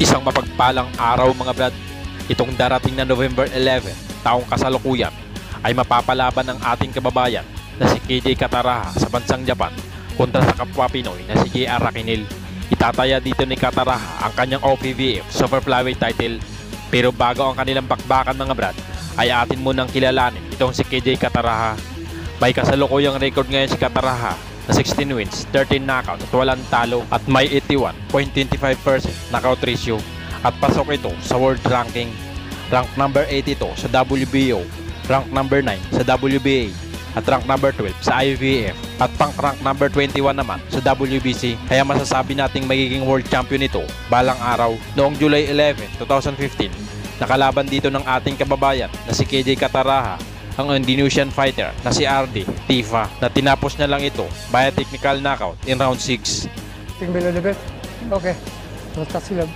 Isang mapagpalang araw mga brad. Itong darating na November 11, taong kasalukuyan, ay mapapalaban ng ating kababayan na si KJ Kataraha sa bansang Japan kontra sa kapwa Pinoy na si JR Raquinil. Itataya dito ni Kataraha ang kanyang OPVF Super Flyweight title. Pero bago ang kanilang bakbakan mga brad, ay atin munang kilalanin itong si KJ Kataraha. May kasalukuyang record ngayon si Kataraha na 16 wins, 13 knockout at walang talo at may 81.25% knockout ratio. At pasok ito sa world ranking. Rank number 8 ito sa WBO, rank number 9 sa WBA, at rank number 12 sa IBF, at rank number 21 naman sa WBC. Kaya masasabi nating magiging world champion ito balang araw. Noong July 11, 2015, nakalaban dito ng ating kababayan na si KJ Kataraha ang Indonesian fighter na si Ardi Tifa, na tinapos niya lang ito via technical knockout in round 6. Think below the belt. Okay. Let's sila.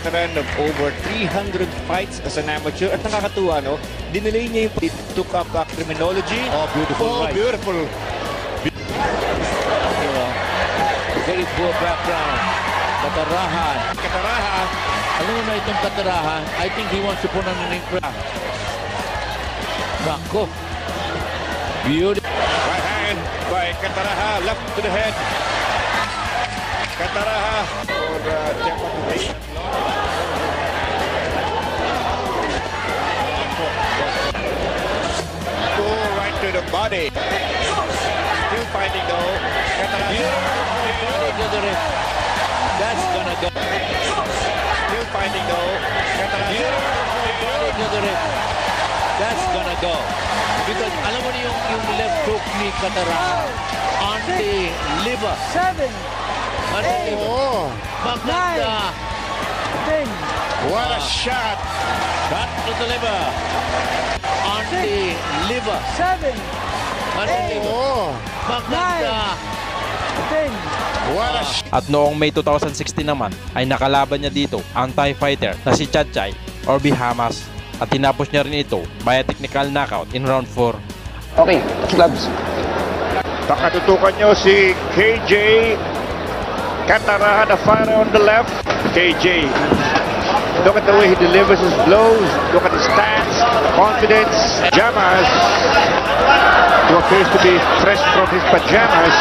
Of over 300 fights as an amateur. At nakakatuwa, no? Dinelay niya yung took up criminology. Oh, beautiful. Oh, right. beautiful. Very poor background. Kataraha. Alam mo na itong Kataraha, I think he wants to put on an incredible. Nako. Beautiful. Right hand by Kataraha, left to the head. Kataraha for Japan. Go right to the body. Still fighting though. Kataraha. That's gonna go. Still fighting though. Kataraha. That's gonna go. Because alam mo niyo yung left hook ni Kataraha on the liver. 7, On the liver. Oh, Maganda. 10, what a shot. Shot to the liver. On the liver. 7, On the liver. Oh, Maganda. 10. what a shot. At noong May 2016 naman ay nakalaban niya dito ang Thai fighter na si Chachai or Bihamas, at tinapos niya rin ito via technical knockout in round 4. Okay, clubs. Pakatutukan nyo si KJ Kataraha, the fighter on the left. KJ, look at the way he delivers his blows. Look at his stance, confidence. Pajamas, who appears to be fresh from his pajamas.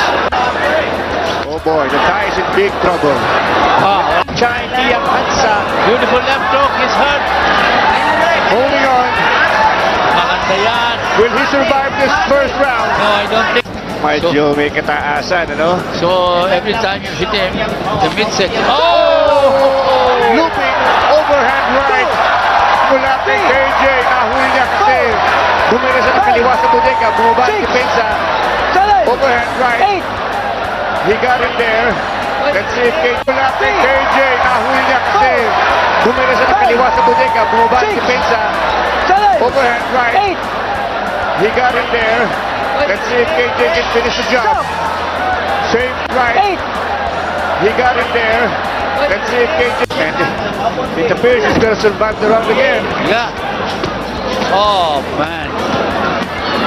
Oh boy, the Thai is in big trouble. Chai Liang Hansa Beautiful left hook. He's hurt. holding on. Maganda yan. Will he survive this first round? No, I don't think. Medyo may kataasan, ano? So every time you hit him, the midsection. Looping overhand right mula kay KJ. Nahuli niya kasi bumira siya ng kaliwa sa bodega. Bumaba ang depensa. Overhand right. He got in there. Let's see if KJ mula kay KJ. Nahuli niya kasi bumira siya ng kaliwa sa bodega. Bumaba ang depensa. Overhand right. He got in there. Let's see if KJ can finish the job. Same right. He got in there. Let's see if KJ can. It appears he's going to survive the round again. Yeah. Oh man.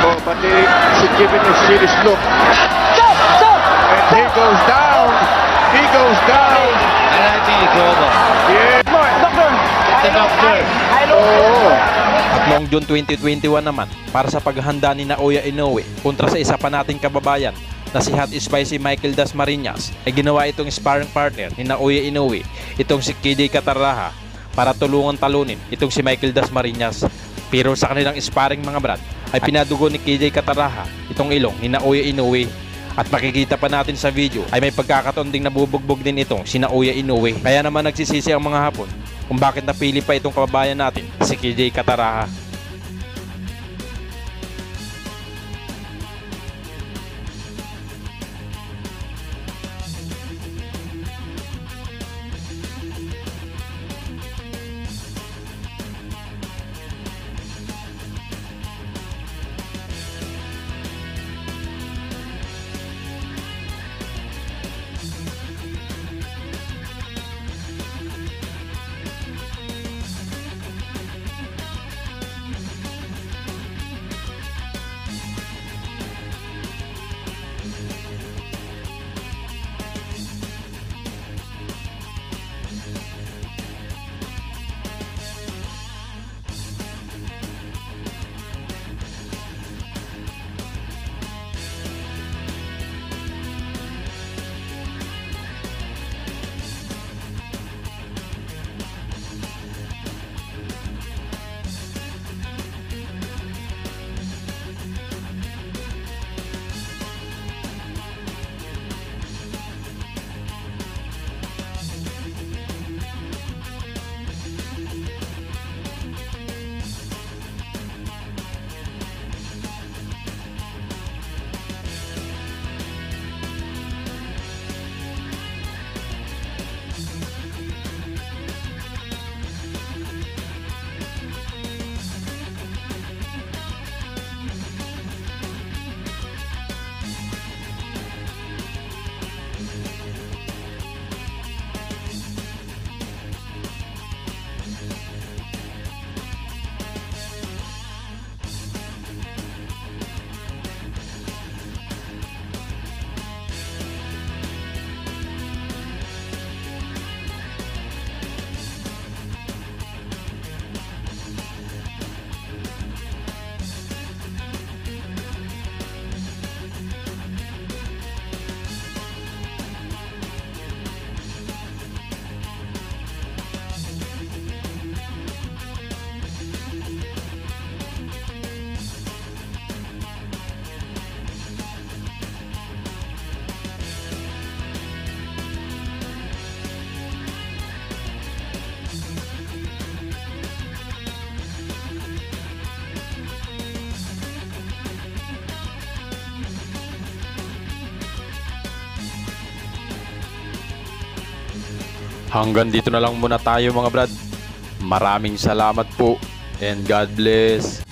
Oh, but they should give him a serious look. And he goes down. He goes down. And I think it's over. Yeah. The doctor. Oh. At noong June 2021 naman, para sa paghahanda ni Naoya Inoue kontra sa isa pa nating kababayan na si Hot Spicy Michael Dasmariñas, ay ginawa itong sparring partner ni Naoya Inoue itong si KJ Kataraha para tulungan talunin itong si Michael Dasmariñas. Pero sa kanilang sparring mga brad, ay pinadugo ni KJ Kataraha itong ilong ni Naoya Inoue. At makikita pa natin sa video ay may pagkakataon ding nabubugbog din itong si Naoya Inoue. Kaya naman nagsisisi ang mga Hapon kung bakit napili pa itong kababayan natin, si KJ Kataraha. Hanggang dito na lang muna tayo mga brad. Maraming salamat po and God bless.